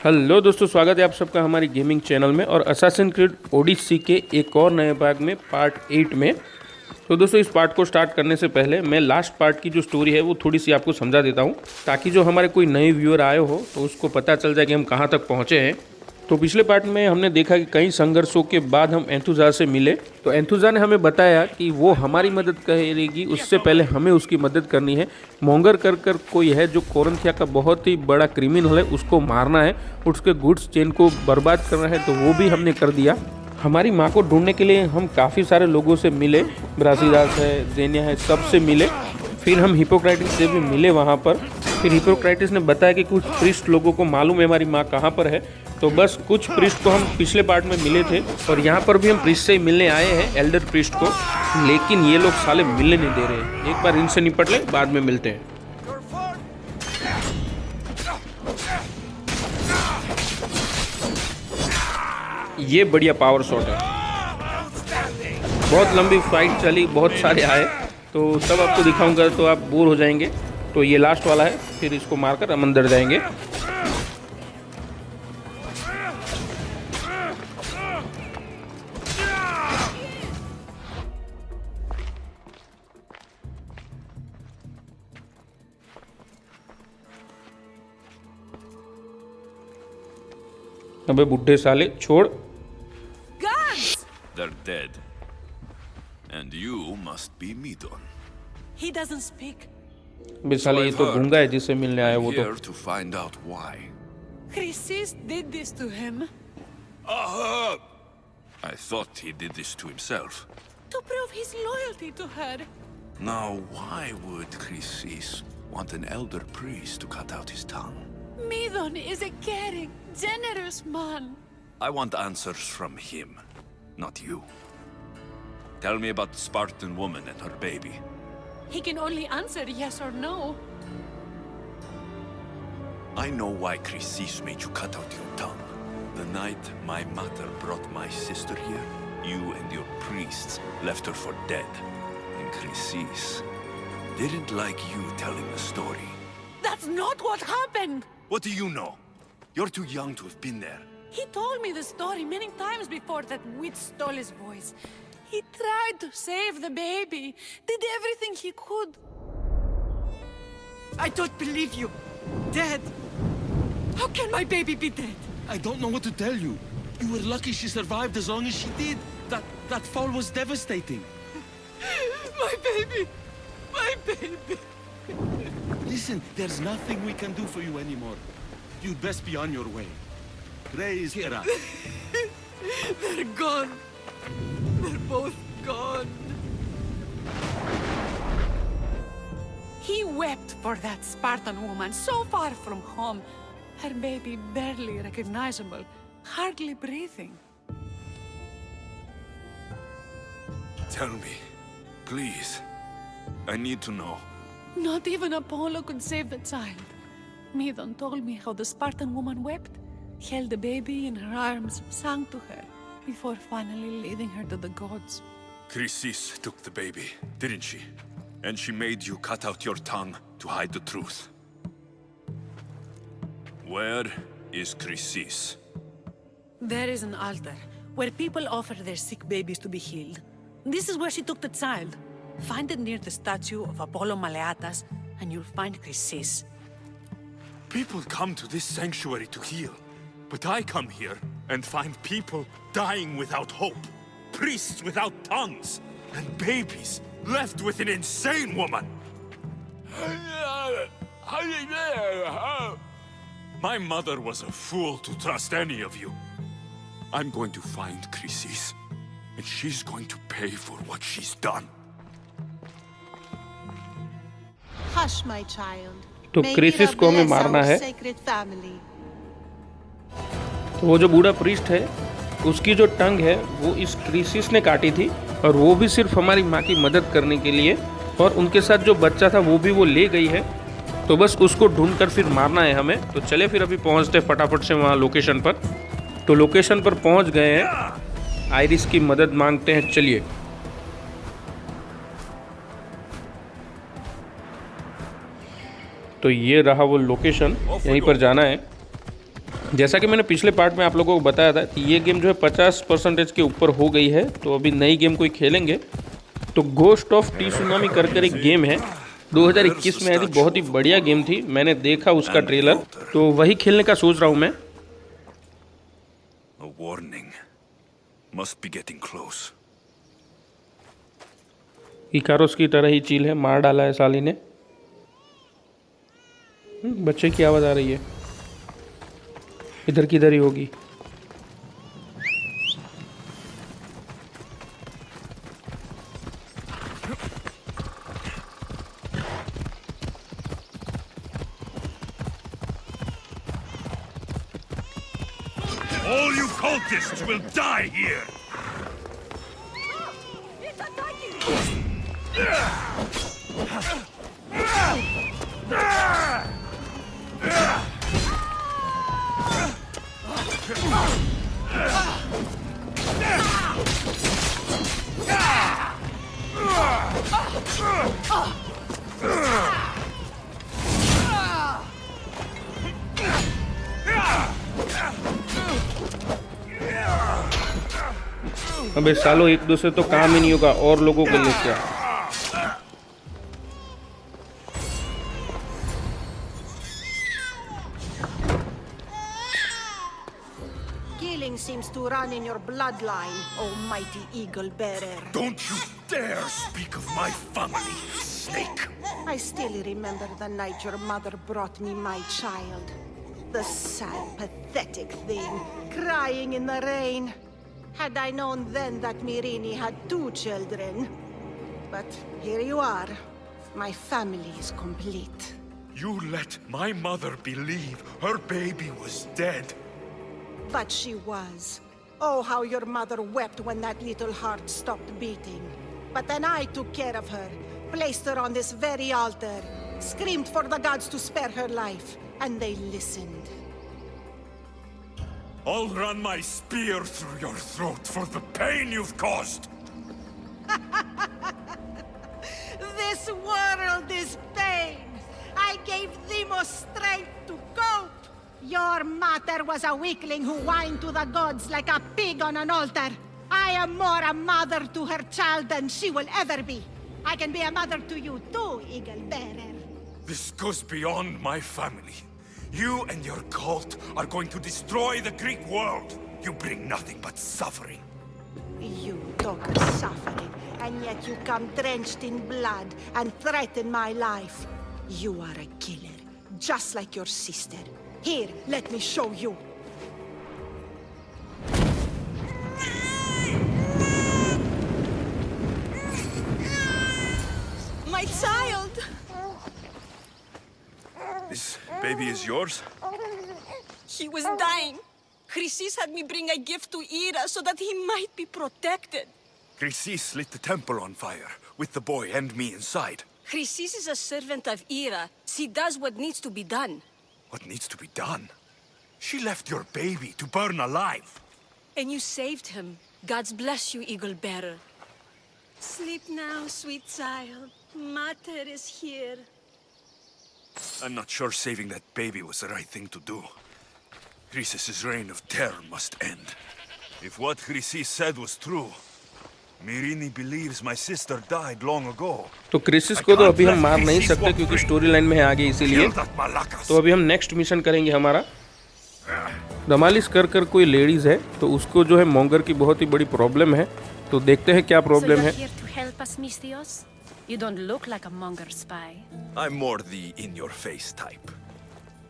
Hello दोस्तों, स्वागत है आप सबका हमारी गेमिंग चैनल में और असासिन क्रीड ओडिसी के एक और नए भाग में पार्ट 8 में। तो दोस्तों, इस पार्ट को स्टार्ट करने से पहले मैं लास्ट पार्ट की जो स्टोरी है वो थोड़ी सी आपको समझा देता हूँ, ताकि जो हमारे कोई नए व्यूअर आए हो तो उसको पता चल जाए कि हम कहाँ तक पहुँचे हैं। तो पिछले पार्ट में हमने देखा कि कई संघर्षों के बाद हम एंथुजा से मिले। तो एंथुजा ने हमें बताया कि वो हमारी मदद करेगी, उससे पहले हमें उसकी मदद करनी है। मोंगर कर कोई है जो कोरंथिया का बहुत ही बड़ा क्रिमिनल है, उसको मारना है, उसके गुड्स चेन को बर्बाद करना है। तो वो भी हमने कर दिया। हमारी माँ को ढूंढने के लिए हम काफ़ी सारे लोगों से मिले, ब्रासीदास है, जेनिया है, सबसे मिले। फिर हम हिपोक्रेटिस से भी मिले वहाँ पर। फिर हिपोक्रेटिस ने बताया कि कुछ प्रिस्ट लोगों को मालूम है हमारी माँ कहाँ पर है। तो बस कुछ प्रिस्ट को हम पिछले पार्ट में मिले थे और यहाँ पर भी हम प्रिस्ट से ही मिलने आए हैं, एल्डर प्रिस्ट को। लेकिन ये लोग साले मिलने नहीं दे रहे। एक बार इनसे निपट ले, बाद में मिलते हैं। ये बढ़िया पावर शॉट है। बहुत लंबी फाइट चली, बहुत सारे आए, तो सब आपको दिखाऊंगा तो आप बोर हो जाएंगे। तो ये लास्ट वाला है, फिर इसको मारकर हम अंदर जाएंगे। अबे बुड्ढे साले, छोड़। They're dead. And you must be Midon. He doesn't speak. बे साले, ये तो गूंगा है जिससे मिलने आया वो तो। Here to find out why. Chrysis did this to him. I thought he did this to himself. To prove his loyalty to her. Now, why would Chrysis want an elder priest to cut out his tongue? Midon is a caring, generous man. I want answers from him, not you. Tell me about the Spartan woman and her baby. He can only answer yes or no. I know why Chrysis made you cut out your tongue. The night my mother brought my sister here, you and your priests left her for dead. And Chrysis didn't like you telling the story. That's not what happened. What do you know? You're too young to have been there. He told me the story many times before that witch stole his voice. He tried to save the baby, did everything he could. I don't believe you. Dead. How can my baby be dead? I don't know what to tell you. You were lucky she survived as long as she did. That fall was devastating. My baby! My baby! Listen, there's nothing we can do for you anymore. You'd best be on your way. Praise Hera. They're gone. They're both gone. He wept for that Spartan woman so far from home. Her baby barely recognizable, hardly breathing. Tell me, please. I need to know. Not even Apollo could save the child. Midon told me how the Spartan woman wept, held the baby in her arms, sang to her, before finally leading her to the gods. Chrysis took the baby, didn't she? And she made you cut out your tongue to hide the truth. Where is Chrysis? There is an altar, where people offer their sick babies to be healed. This is where she took the child. Find it near the statue of Apollo Maleatas, and you'll find Chrysis. People come to this sanctuary to heal, but I come here and find people dying without hope, priests without tongues, and babies left with an insane woman. My mother was a fool to trust any of you. I'm going to find Chrysis, and she's going to pay for what she's done. Hush, my child. तो crisis को हमें मारना है। तो वो जो बूढ़ा priest है, उसकी जो टंग है वो इस क्रिसिस ने काटी थी, और वो भी सिर्फ हमारी माँ की मदद करने के लिए। और उनके साथ जो बच्चा था वो भी वो ले गई है। तो बस उसको ढूंढकर फिर मारना है हमें। तो चले फिर अभी पहुँचते फटाफट से वहाँ लोकेशन पर। तो लोकेशन पर पहुँच गए हैं, आयरिस की मदद मांगते हैं। चलिए। तो ये रहा वो लोकेशन, यहीं पर जाना है। जैसा कि मैंने पिछले पार्ट में आप लोगों को बताया था कि ये गेम जो है 50% के ऊपर हो गई है, तो अभी नई गेम कोई खेलेंगे तो घोस्ट ऑफ टिसुनामी कर एक गेम है 2021 में आई थी, बहुत ही बढ़िया गेम थी। मैंने देखा उसका ट्रेलर, तो वही खेलने का सोच रहा हूँ मैं। A warning. Must be getting close. इकारोस की तरह ही चील है, मार डाला है साली ने। बच्चे की आवाज़ आ रही है, इधर की इधर ही होगी। All you cultists will die here! अबे सालों, एक दो से तो काम ही नहीं होगा, और लोगों को लेके आ। Killing seems to run in your bloodline, oh mighty eagle bearer. Don't you dare speak of my family, snake! I still remember the night your mother brought me my child. The sad, pathetic thing, crying in the rain. Had I known then that Mirini had 2 children. But here you are. My family is complete. You let my mother believe her baby was dead. But she was. Oh, how your mother wept when that little heart stopped beating. But then I took care of her, placed her on this very altar, screamed for the gods to spare her life, and they listened. I'll run my spear through your throat for the pain you've caused! This world is pain. I gave Demos strength to cope. Your mater was a weakling who whined to the gods like a pig on an altar. I am more a mother to her child than she will ever be. I can be a mother to you too, Eagle Bearer. This goes beyond my family. You and your cult are going to destroy the Greek world. You bring nothing but suffering. You talk of suffering, and yet you come drenched in blood and threaten my life. You are a killer, just like your sister. Here, let me show you. My child! This baby is yours? He was dying. Chrysis had me bring a gift to Ira so that he might be protected. Chrysis lit the temple on fire, with the boy and me inside. Chrysis is a servant of Ira. She does what needs to be done. What needs to be done? She left your baby to burn alive. And you saved him. God's bless you, Eagle Bearer. Sleep now, sweet child. Mater is here. I'm not sure saving that baby was the right thing to do. Chrysis' reign of terror must end. If what Chrysis said was true, Mirini believes my sister died long ago. तो crisis को तो अभी हम मार नहीं सकते क्योंकि story line में है आगे, इसीलिए तो अभी हम नेक्स्ट मिशन करेंगे हमारा। दमालिस कर कोई लेडीज है, तो उसको जो है मोंगर की बहुत ही बड़ी प्रॉब्लम है, तो देखते हैं क्या प्रॉब्लम है। You don't look like a monger spy. I'm more the in-your-face type.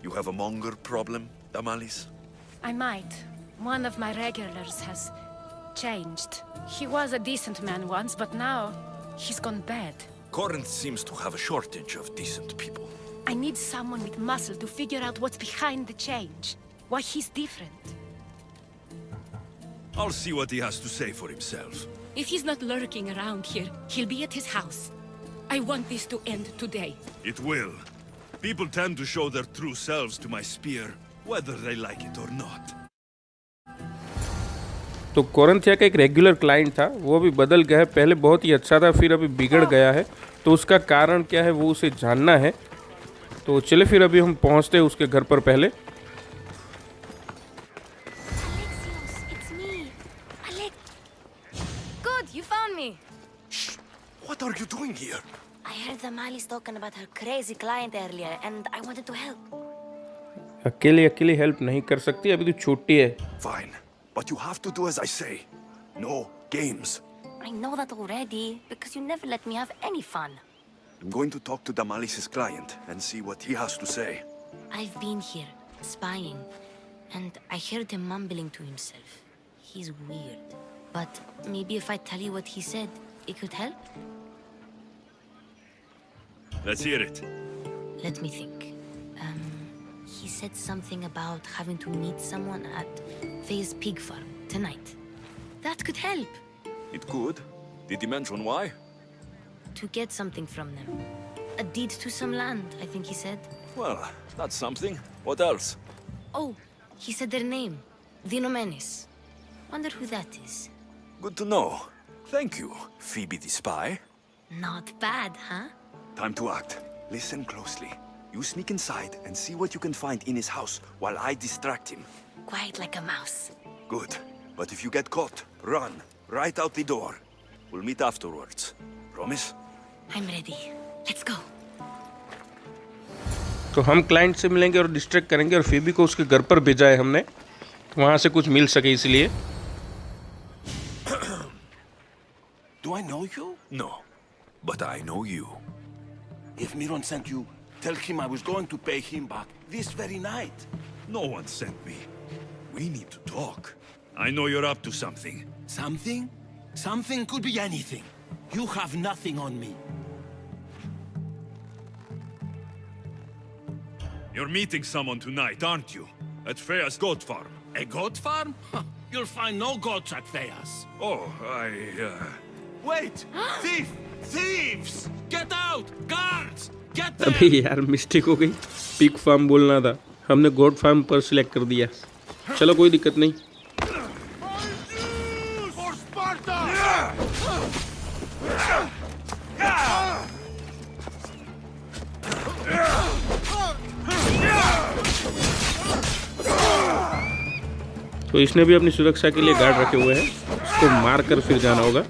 You have a monger problem, Damalis? I might. One of my regulars has changed. He was a decent man once, but now he's gone bad. Corinth seems to have a shortage of decent people. I need someone with muscle to figure out what's behind the change. Why he's different. I'll see what he has to say for himself. If he's not lurking around here, he'll be at his house. I want this to end today. It will. People tend to show their true selves to my spear, whether they like it or not. तो कोरिन्थिया का एक regular client था, वो अभी बदल गया है। पहले बहुत ही अच्छा था, फिर अभी बिगड़ गया है, तो उसका कारण क्या है वो उसे जानना है। तो चले फिर अभी हम पहुंचते हैं उसके घर पर। पहले you found me. Shh! What are you doing here? I heard the Mali's talking about her crazy client earlier, and I wanted to help. अकेले अकेले हेल्प नहीं कर सकती, अभी तो छोटी है. Fine, but you have to do as I say. No games. I know that already, because you never let me have any fun. I'm going to talk to Damalis's client and see what he has to say. I've been here, spying, and I heard him mumbling to himself. He's weird. But maybe if I tell you what he said, it could help? Let's hear it. Let me think. He said something about having to meet someone at Faye's pig farm tonight. That could help. It could. Did he mention why? To get something from them. A deed to some land, I think he said. Well, that's something. What else? Oh, he said their name. Dinomenes. Wonder who that is. Good to know. Thank you, Phoebe the spy. Not bad, huh? Time to act. Listen closely. You sneak inside and see what you can find in his house while I distract him. Quiet like a mouse. Good. But if you get caught, run. Right out the door. We'll meet afterwards. Promise? I'm ready. Let's go. तो हम client से मिलेंगे और distract करेंगे और फेबी को उसके घर पर भेजा है हमने, वहाँ से कुछ मिल सके इसलिए. Do I know you? No. But I know you. If Miron sent you, tell him I was going to pay him back this very night. No one sent me. We need to talk. I know you're up to something. Something? Something could be anything. You have nothing on me. You're meeting someone tonight, aren't you? At Freya's goat farm. A goat farm? Huh, you'll find no goats at Thea's. Oh, Wait! Thief! Thieves! Get out! Guards! Get there! अभी यार mistake हो गई, pig farm बोलना था, हमने goat farm पर select कर दिया. चलो कोई दिक्कत नहीं. For Sparta! तो इसने भी अपनी सुरक्षा के लिए गार्ड रखे हुए हैं, उसको मार कर फिर जाना होगा.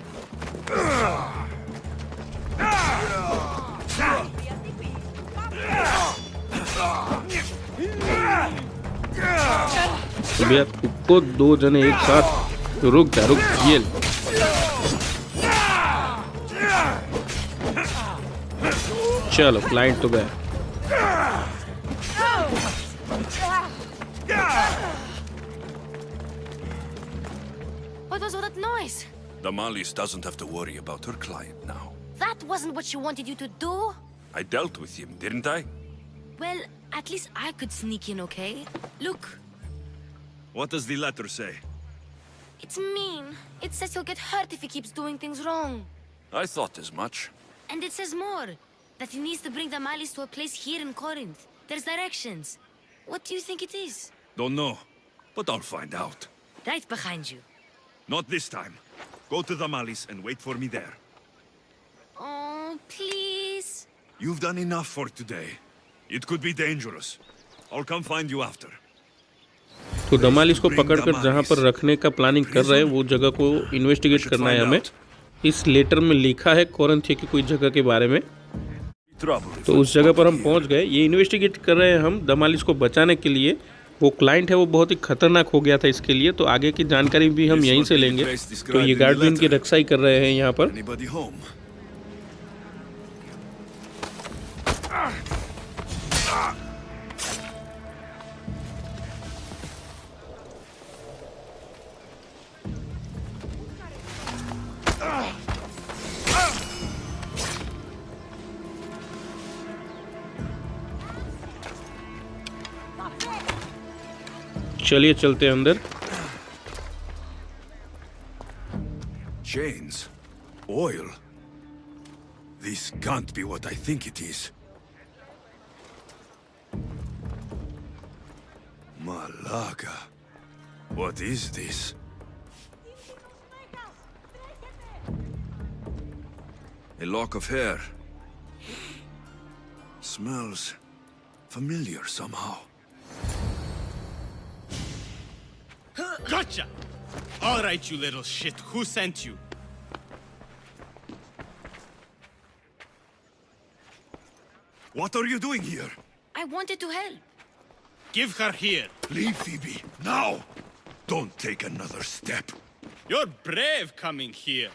भैया तुमको दो जने एक साथ, रुक जा, रुक ये. चलो क्लाइंट तो गया. What was all that noise? Damalis doesn't have to worry about her client now. That wasn't what she wanted you to do. I dealt with him, didn't I? Well, at least I could sneak in, okay? Look, What does the letter say? it's mean. It says he'll get hurt if he keeps doing things wrong. I thought as much. And it says more. That he needs to bring the Malis to a place here in Corinth. There's directions. What do you think it is? Don't know, but I'll find out. Right behind you. Not this time. Go to Damalis and wait for me there. Oh, please. You've done enough for today. It could be dangerous. I'll come find you after. तो दमालिस को पकड़कर जहाँ पर रखने का planning कर रहे हैं वो जगह को इन्वेस्टिगेट करना है हमें. इस लेटर में लिखा है कोरिन्थ की कोई जगह के बारे में, तो उस जगह पर हम पहुँच गए. ये इन्वेस्टिगेट कर रहे हैं हम दमालिस को बचाने के लिए. वो क्लाइंट है वो बहुत ही खतरनाक हो गया था इसके लिए, तो आगे की जानकारी भी हम यहीं से लेंगे. तो ये गार्ड भी इनकी रक्षा ही कर रहे हैं यहाँ पर. चलिए चलते हैं अंदर. Chains? Oil? This can't be what I think it is. Malaga. What is this? A lock of hair. Smells familiar somehow. Gotcha! All right, you little shit. Who sent you? What are you doing here? I wanted to help. Give her here. Leave, Phoebe, now! Don't take another step. You're brave coming here.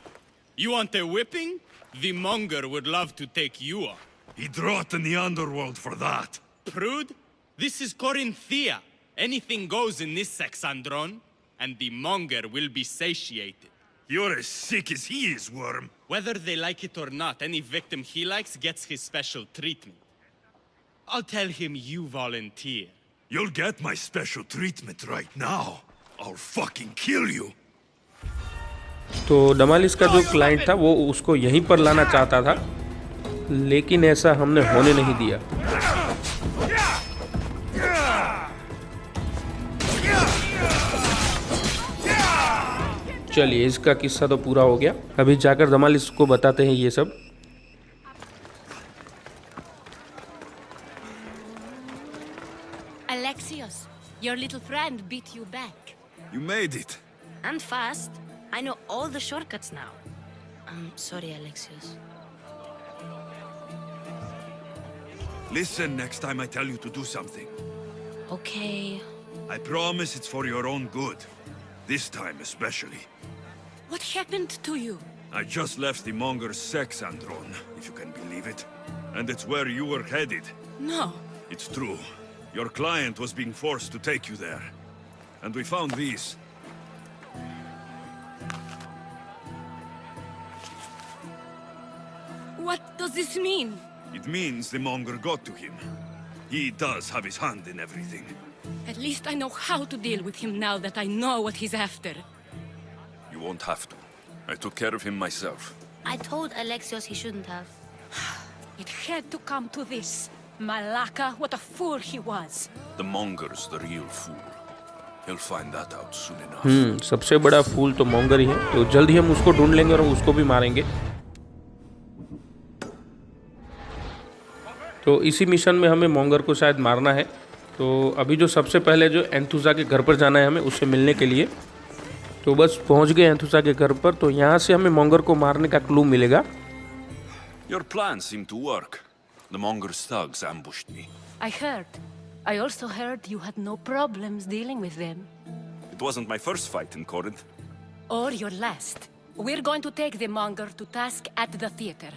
You want a whipping? The monger would love to take you on. He'd rot in the underworld for that. Prude, this is Corinthia. Anything goes in this Sexandron, and the monger will be satiated. You're as sick as he is, Worm. Whether they like it or not, any victim he likes gets his special treatment. I'll tell him you volunteer. You'll get my special treatment right now. I'll fucking kill you. तो डमालिस का जो client था वो उसको यहीं पर लाना चाहता था, लेकिन ऐसा हमने होने नहीं दिया। चलिए, इसका किस्सा तो पूरा हो गया। अभी जाकर दमालिस को बताते हैं ये सब। Alexios, your little friend beat you back. You made it. And fast. I know all the shortcuts now. I'm sorry, Alexios. Listen next time I tell you to do something. Okay. I promise it's for your own good. This time especially. What happened to you? I just left the monger's sex andron, if you can believe it. And it's where you were headed. No. It's true. Your client was being forced to take you there. And we found these. What does this mean? It means the monger got to him. He does have his hand in everything. At least I know how to deal with him now that I know what he's after. You won't have to. I took care of him myself. I told Alexios he shouldn't have. It had to come to this. Malaka, what a fool he was. The monger's the real fool. He'll find that out soon enough. सबसे बड़ा फूल तो monger ही है, तो जल्द ही हम उसको ढूंढ लेंगे और उसको भी मारेंगे। तो इसी मिशन में हमें मोंगर को शायद मारना है। तो अभी जो सबसे पहले जो एंथुसा के घर पर जाना है हमें उससे मिलने के लिए। तो बस पहुंच गए एंथुसा के घर पर। तो यहाँ से हमें मोंगर को मारने का क्लू मिलेगा। Your plan seemed to work. The monger's thugs ambushed me. I heard. I also heard you had no problems dealing with them. It wasn't my first fight in Corinth. Or your last. We're going to take the monger to task at the theater.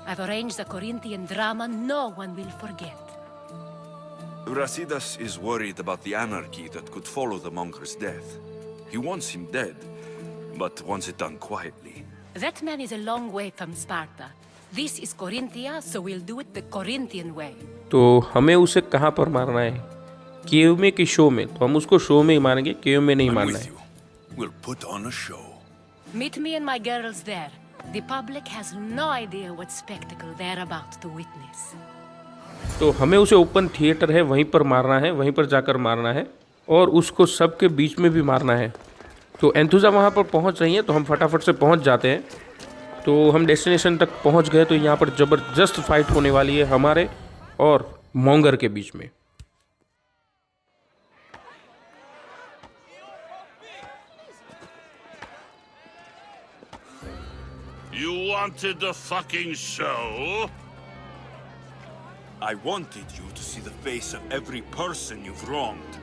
I've arranged a Corinthian drama no one will forget. Brasidas is worried about the anarchy that could follow the monger's death. He wants him dead, but wants it done quietly. That man is a long way from Sparta. This is Corinthia, so we'll do it the Corinthian way. तो हमें उसे कहाँ पर मारना है? केव में कि show में? तो हम उसको शो में ही मारेंगे, केव में नहीं मारना है। We'll put on a show. Meet me and my girls there. The public has no idea what spectacle they're about to witness. तो हमें उसे ओपन थिएटर है वहीं पर मारना है, वहीं पर जाकर मारना है और उसको सबके बीच में भी मारना है। तो एंथुसा वहाँ पर पहुँच रही है, तो हम फटाफट से पहुँच जाते हैं। तो हम डेस्टिनेशन तक पहुँच गए। तो यहाँ पर ज़बरदस्त फाइट होने वाली है हमारे और मोंगर के बीच में। You wanted the fucking show? I wanted you to see the face of every person you've wronged.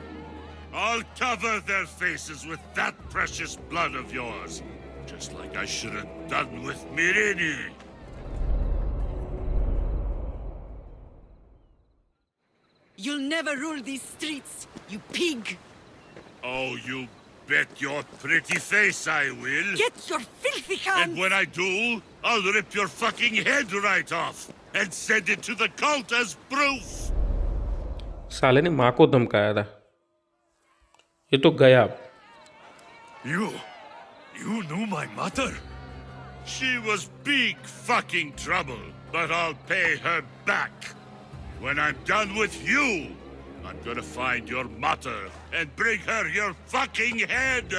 I'll cover their faces with that precious blood of yours. Just like I should have done with Mirini. You'll never rule these streets, you pig! Oh, you bet your pretty face I will. Get your filthy hands! And when I do, I'll rip your fucking head right off and send it to the cult as proof. साले ने माँ को धमकाया था। ये तो गया। You knew my mother? She was big fucking trouble, but I'll pay her back. When I'm done with you, I'm gonna find your mother and bring her your fucking head.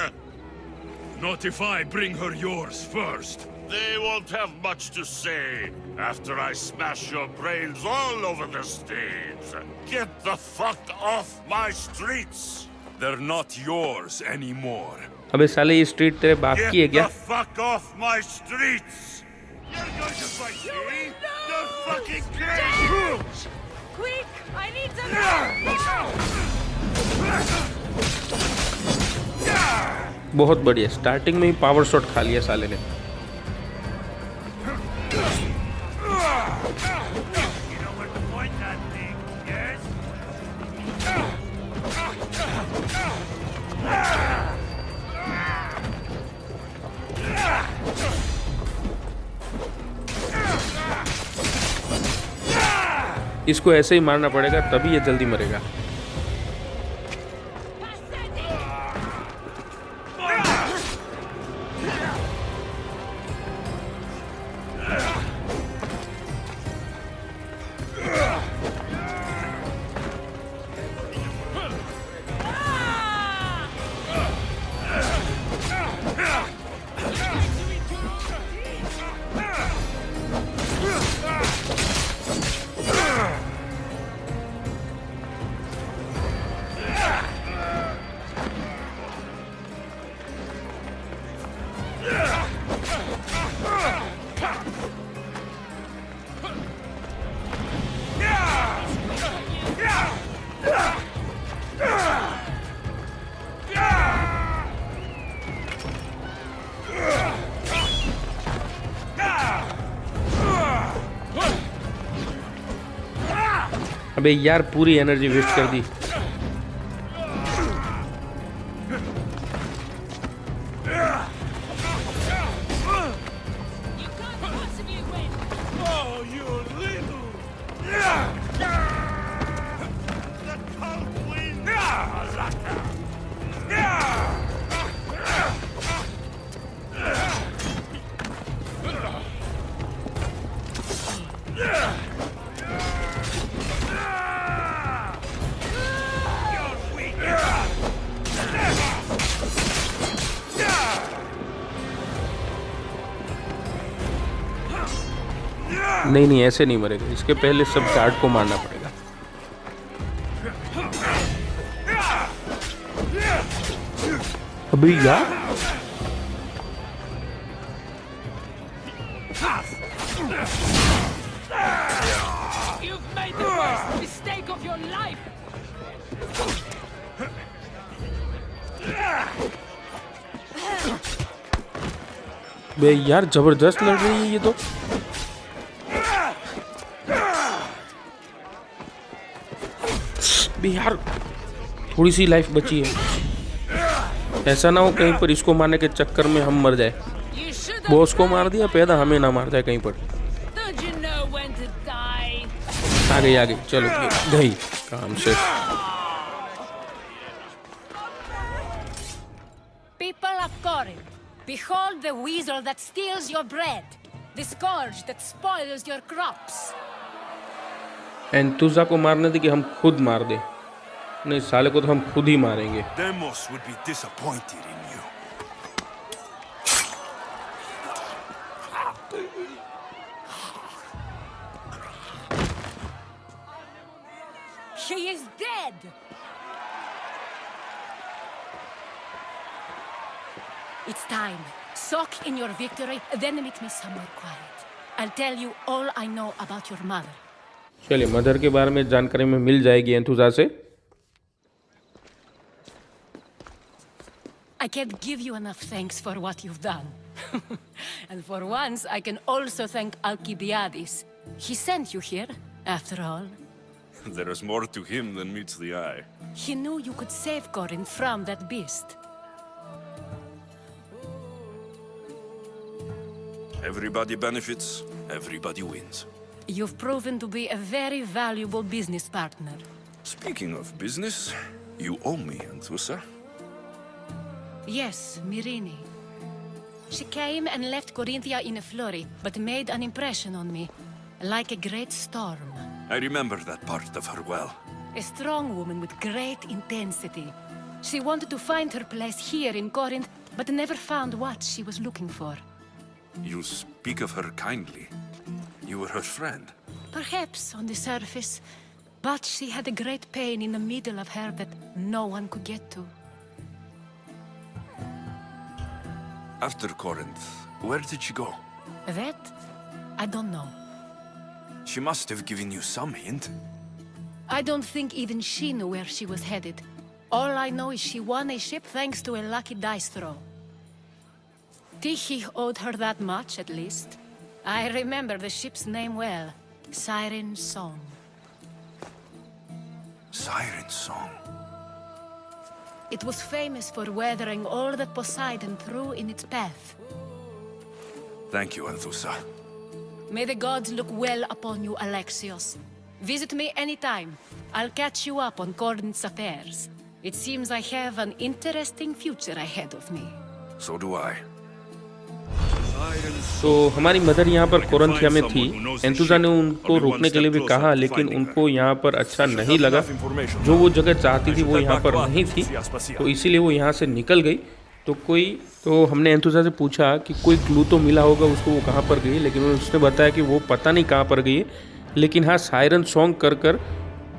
Not if I bring her yours first. They won't have much to say after I smash your brains all over the stage. Get the fuck off my streets. They're not yours anymore. अबे साले ये street तेरे बाप की है क्या? Get the fuck off my streets. You're going to fight me? You're fucking crazy. Quick! I need them! बहुत बढ़िया, स्टार्टिंग में ही पावर शॉट खा लिया साले ने। इसको ऐसे ही मारना पड़ेगा, तभी ये जल्दी मरेगा। अबे यार, पूरी एनर्जी वेस्ट कर दी। नहीं नहीं, ऐसे नहीं मरेगा, इसके पहले सब गार्ड को मारना पड़ेगा। अभी यार, बे यार जबरदस्त लड़ रही है ये तो। बे यार, थोड़ी सी लाइफ बची है, ऐसा ना हो कहीं पर इसको मारने के चक्कर में हम मर जाए। बॉस को मार दिया, पैदा हमें ना मार जाए कहीं पर। आ गई, चलो गई, काम से। People of Corinth, behold the weasel that steals your bread, the scourge that spoils your crops. एंथुसा को मारने दे कि हम खुद मार दे। नहीं, साले को तो हम खुद ही मारेंगे। Demos would be disappointed in you. She is dead! It's time. Soak in your victory, then meet me somewhere quiet. I'll tell you all I know about your mother. चलिए, मदर के बारे में जानकारी में मिल जाएगी एंथुसा से। I can't give you enough thanks for what you've done. And for once, I can also thank Alcibiades. He sent you here, after all. There is more to him than meets the eye. He knew you could save Corinth from that beast. Everybody benefits, everybody wins. You've proven to be a very valuable business partner. Speaking of business, you owe me, Anthusa. Yes, Myrine. She came and left Corinthia in a flurry, but made an impression on me, like a great storm. I remember that part of her well. A strong woman with great intensity. She wanted to find her place here in Corinth, but never found what she was looking for. You speak of her kindly. You were her friend. Perhaps on the surface, but she had a great pain in the middle of her that no one could get to. After Corinth, where did she go? That? I don't know. She must have given you some hint. I don't think even she knew where she was headed. All I know is she won a ship thanks to a lucky dice throw. Tyche owed her that much, at least. I remember the ship's name well. Siren Song. Siren Song. It was famous for weathering all that Poseidon threw in its path. Thank you, Anthusa. May the gods look well upon you, Alexios. Visit me anytime. I'll catch you up on Corinth's affairs. It seems I have an interesting future ahead of me. So do I. तो हमारी mother यहाँ पर कोरिन्थिया में थी। एंथुसा ने उनको रोकने के लिए भी कहा, लेकिन उनको यहाँ पर अच्छा नहीं लगा। जो वो जगह चाहती थी वो यहाँ पर नहीं थी, तो इसीलिए वो यहाँ से निकल गई। तो हमने एंथुसा से पूछा कि कोई क्लू तो मिला होगा उसको, वो कहाँ पर गई, लेकिन उसने बताया कि वो पता नहीं कहाँ पर गई है, लेकिन हाँ सायरन सॉन्ग कर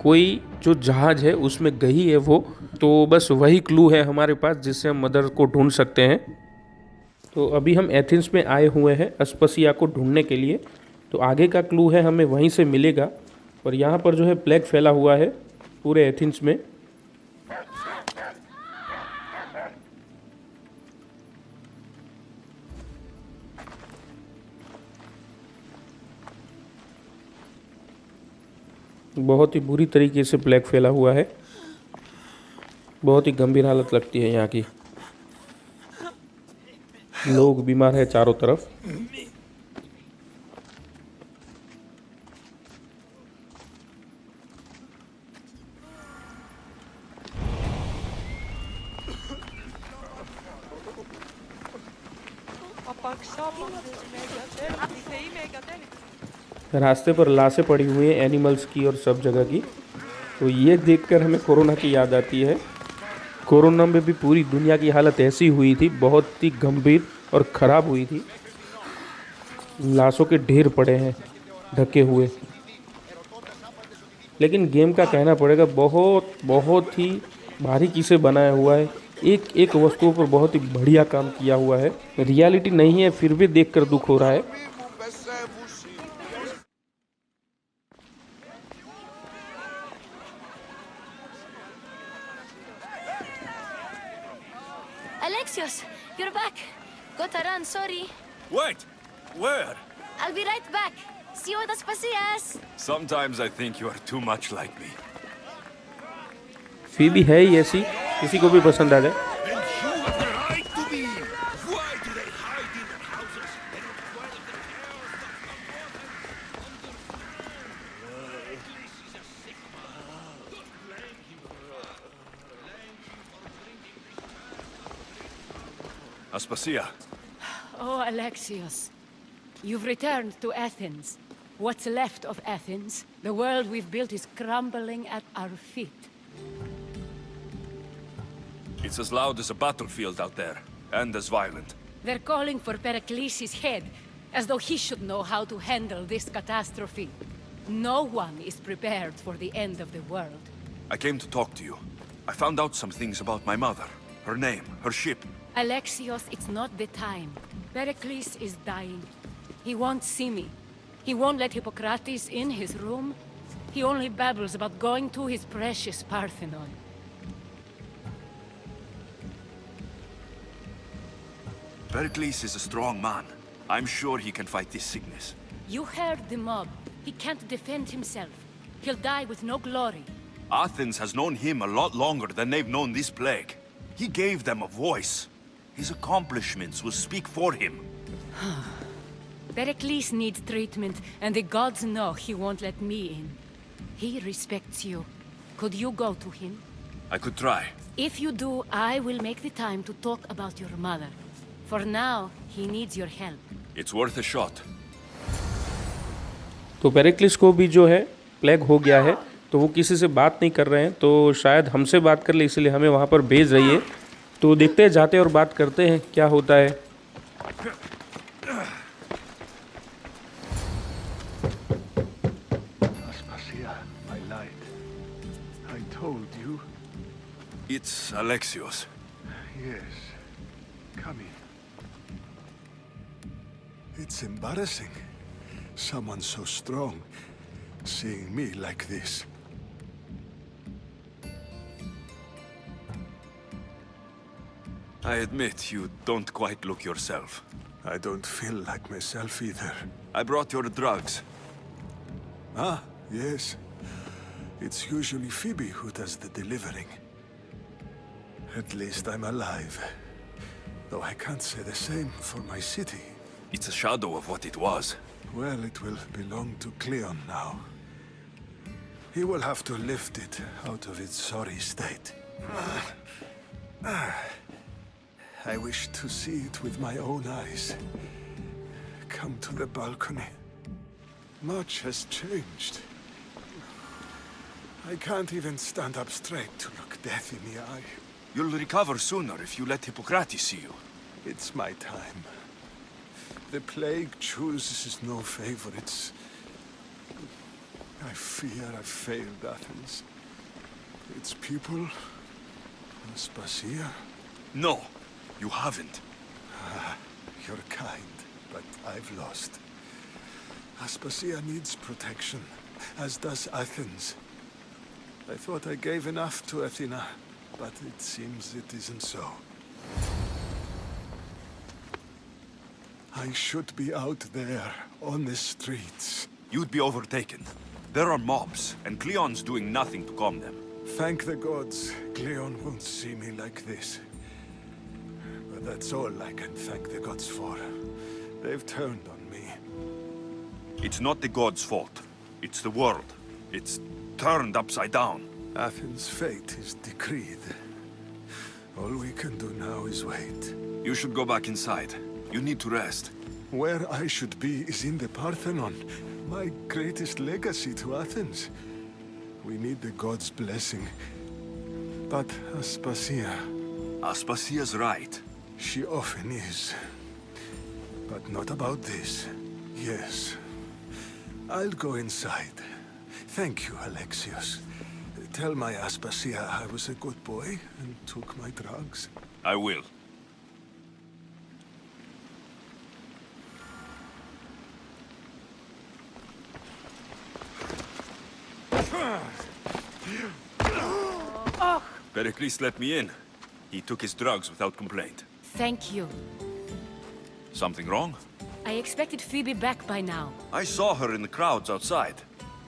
कोई जो जहाज़ है उसमें गई है वो। तो बस वही क्लू है हमारे पास जिससे हम मदर को ढूंढ सकते हैं। तो अभी हम एथेंस में आए हुए हैं अस्पसिया को ढूंढने के लिए। तो आगे का क्लू है हमें वहीं से मिलेगा। और यहाँ पर जो है प्लेग फैला हुआ है पूरे एथेंस में। बहुत ही बुरी तरीके से प्लेग फैला हुआ है। बहुत ही गंभीर हालत लगती है यहाँ की। लोग बीमार है चारों तरफ। रास्ते पर लाशें पड़ी हुई हैं एनिमल्स की और सब जगह की। तो ये देखकर हमें कोरोना की याद आती है। कोरोना में भी पूरी दुनिया की हालत ऐसी हुई थी, बहुत ही गंभीर और ख़राब हुई थी। लाशों के ढेर पड़े हैं ढके हुए। लेकिन गेम का कहना पड़ेगा बहुत ही बारीकी से बनाया हुआ है। एक एक वस्तुओं पर बहुत ही बढ़िया काम किया हुआ है। रियलिटी नहीं है फिर भी देखकर दुख हो रहा है। Alexios, you're back. Got to run, sorry. Wait! Where? I'll be right back. See you at Aspasias. Sometimes I think you are too much like me. Phoebe है ही ऐसी, किसी को भी पसंद आ जाए। Aspasia. Oh, Alexios. You've returned to Athens. What's left of Athens? The world we've built is crumbling at our feet. It's as loud as a battlefield out there, and as violent. They're calling for Pericles' head, as though he should know how to handle this catastrophe. No one is prepared for the end of the world. I came to talk to you. I found out some things about my mother. Her name, her ship. Alexios, it's not the time. Pericles is dying. He won't see me. He won't let Hippocrates in his room. He only babbles about going to his precious Parthenon. Pericles is a strong man. I'm sure he can fight this sickness. You heard the mob. He can't defend himself. He'll die with no glory. Athens has known him a lot longer than they've known this plague. He gave them a voice. His accomplishments will speak for him. Pericles needs treatment, and the gods know he won't let me in. He respects you. Could you go to him? I could try. If you do, I will make the time to talk about your mother. For now, he needs your help. It's worth a shot. तो पेरिक्लिस को भी जो है plague हो गया है, तो वो किसी से बात नहीं कर रहे हैं। तो शायद हमसे बात कर ले, इसलिए हमें वहाँ पर भेज रही है। तो देखते हैं, जाते और बात करते हैं क्या होता है। Aspasia, I lied. I told you. It's Alexios. Yes. Come in. It's embarrassing. Someone so strong seeing me like this. I admit you don't quite look yourself. I don't feel like myself either. I brought your drugs. Ah, yes. It's usually Phoebe who does the delivering. At least I'm alive. Though I can't say the same for my city. It's a shadow of what it was. Well, it will belong to Cleon now. He will have to lift it out of its sorry state. I wish to see it with my own eyes. Come to the balcony. Much has changed. I can't even stand up straight to look death in the eye. You'll recover sooner if you let Hippocrates see you. It's my time. The plague chooses no favorites. I fear I've failed Athens. Its people, Aspasia. No, you haven't. You're kind, but I've lost. Aspasia needs protection, as does Athens. I thought I gave enough to Athena, but it seems it isn't so. I should be out there, on the streets. You'd be overtaken. There are mobs, and Cleon's doing nothing to calm them. Thank the gods, Cleon won't see me like this. But that's all I can thank the gods for. They've turned on me. It's not the gods' fault. It's the world. It's turned upside down. Athens' fate is decreed. All we can do now is wait. You should go back inside. You need to rest. Where I should be is in the Parthenon, my greatest legacy to Athens. We need the gods' blessing. But Aspasia... Aspasia's right. She often is. But not about this. Yes. I'll go inside. Thank you, Alexios. Tell my Aspasia I was a good boy and took my drugs. I will. Pericles let me in. He took his drugs without complaint. Thank you. Something wrong? I expected Phoebe back by now. I saw her in the crowds outside.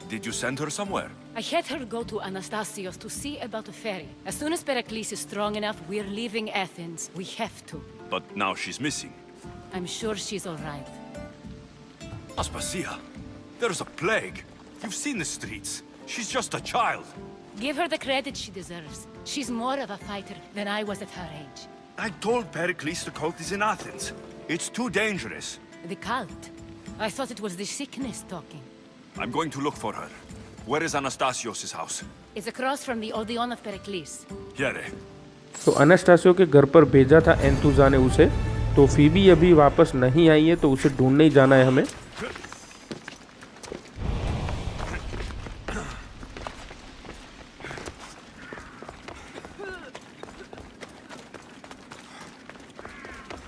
Did you send her somewhere? I had her go to Anastasios to see about a ferry. As soon as Pericles is strong enough, we're leaving Athens. We have to. But now she's missing. I'm sure she's all right. Aspasia, there's a plague. You've seen the streets. She's just a child. Give her the credit she deserves. She's more of a fighter than I was at her age. I told Pericles the cult is in Athens. It's too dangerous. The cult? I thought it was the sickness talking. I'm going to look for her. Where is Anastasios' house? It's across from the Odeon of Pericles. Here. तो अनास्टासियो के घर पर भेजा था एंथुजा ने उसे। तो Phoebe अभी वापस नहीं आई है, तो उसे ढूंढने ही जाना है हमें।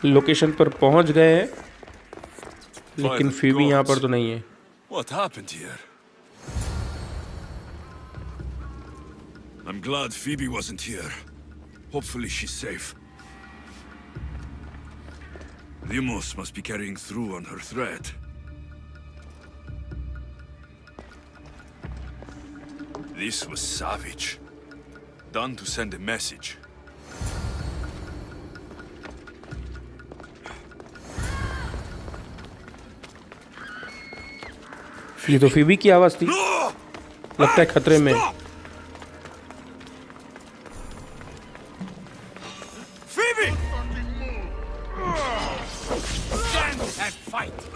लोकेशन पर पहुंच गए हैं, लेकिन फीबी यहाँ पर तो नहीं है। What happened here? I'm glad Phoebe wasn't here. Hopefully she's safe. Deimos must be carrying through on her threat. This was savage. Done to send a message. ये तो फीबी की आवाज थी। लगता है खतरे में। Phoebe! Stand and fight!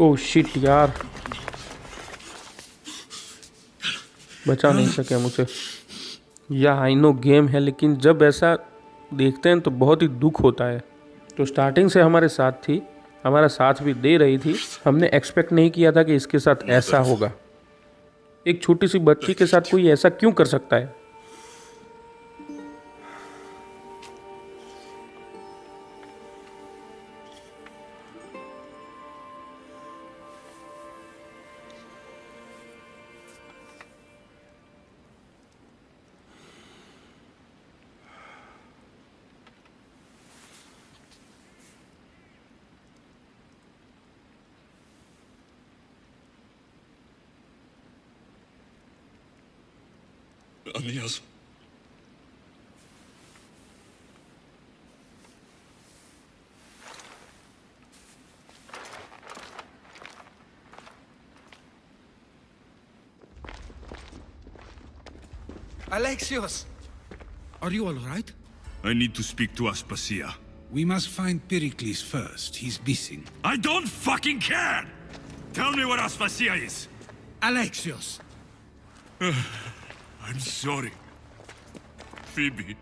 Oh shit यार, बचा नहीं सके हम उसे। या आई नो गेम है, लेकिन जब ऐसा देखते हैं तो बहुत ही दुख होता है। तो स्टार्टिंग से हमारे साथ थी, हमारा साथ भी दे रही थी। हमने एक्सपेक्ट नहीं किया था कि इसके साथ ऐसा होगा। एक छोटी सी बच्ची के साथ कोई ऐसा क्यों कर सकता है? Adios. Alexios! Are you all right? I need to speak to Aspasia. We must find Pericles first. He's missing. I don't fucking care! Tell me where Aspasia is! Alexios! I'm sorry. Phoebe.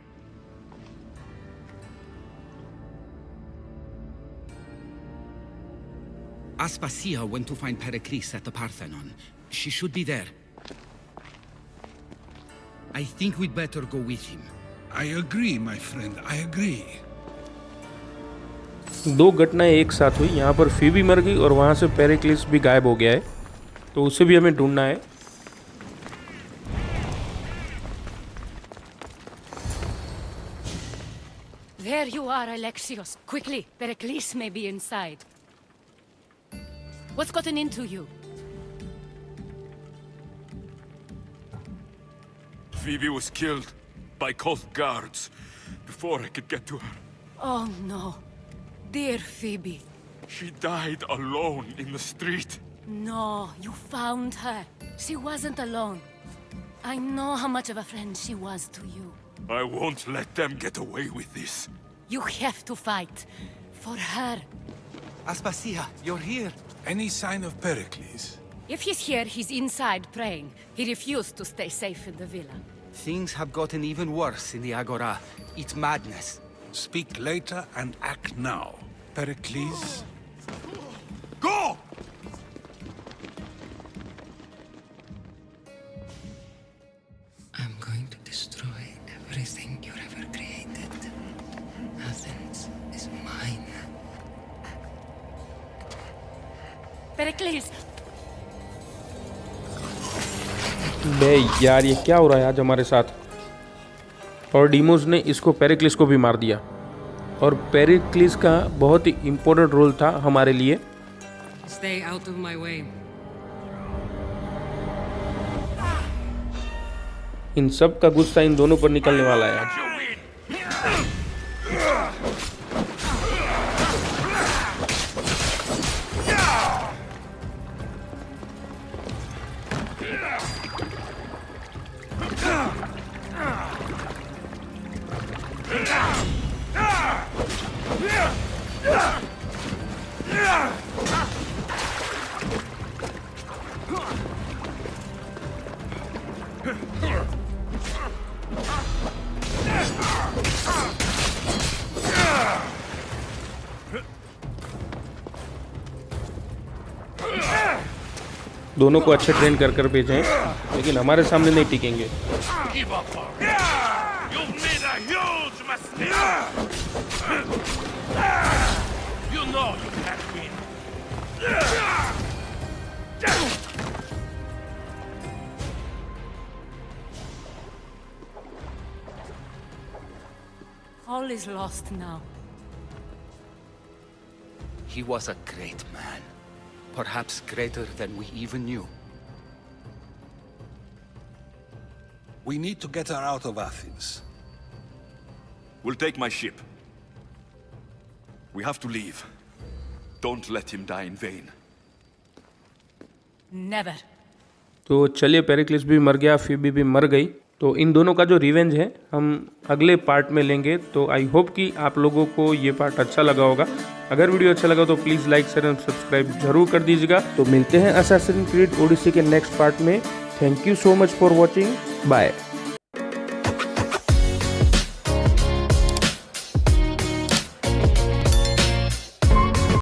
Aspasia went to find Pericles at the Parthenon. She should be there. I think we'd better go with him. I agree, my friend. I agree. दो घटनाएं एक साथ हुई। यहाँ पर Phoebe मर गई और वहाँ से पेरिक्लिस भी गायब हो गया है, तो उसे भी हमें ढूंढना है। There you are, Alexios. Quickly, Pericles may be inside. What's gotten into you? Phoebe was killed by cult guards before I could get to her. Oh no. Dear Phoebe. She died alone in the street. No, you found her. She wasn't alone. I know how much of a friend she was to you. I won't let them get away with this. You have to fight. For her. Aspasia, you're here. Any sign of Pericles? If he's here, he's inside praying. He refused to stay safe in the villa. Things have gotten even worse in the Agora. It's madness. Speak later and act now. Pericles? Go! I'm going to destroy everything you ever created. Athens is mine. Pericles! बे यार, ये क्या हो रहा है आज हमारे साथ? और डीमोस ने इसको पेरिक्लिस को भी मार दिया, और पेरिक्लिस का बहुत ही इम्पोर्टेंट रोल था हमारे लिए। Stay out of my way. इन सब का गुस्सा इन दोनों पर निकलने वाला है आज। दोनों को अच्छे ट्रेन कर कर भेजें, लेकिन हमारे सामने नहीं टिकेंगे। All is lost now. He was a great man. Perhaps greater than we even knew. We need to get her out of Athens. We'll take my ship. We have to leave. Don't let him die in vain. Never. तो चलिए, पेरिक्लिस भी मर गया, Phoebe भी मर गई, तो इन दोनों का जो रिवेंज है हम अगले पार्ट में लेंगे। तो आई होप कि आप लोगों को ये पार्ट अच्छा लगा होगा। अगर वीडियो अच्छा लगा तो please like share and subscribe जरूर कर दीजिएगा। तो मिलते हैं असैसिन क्रीड ओडिसी के नेक्स्ट पार्ट में। Thank you so much for watching. Bye.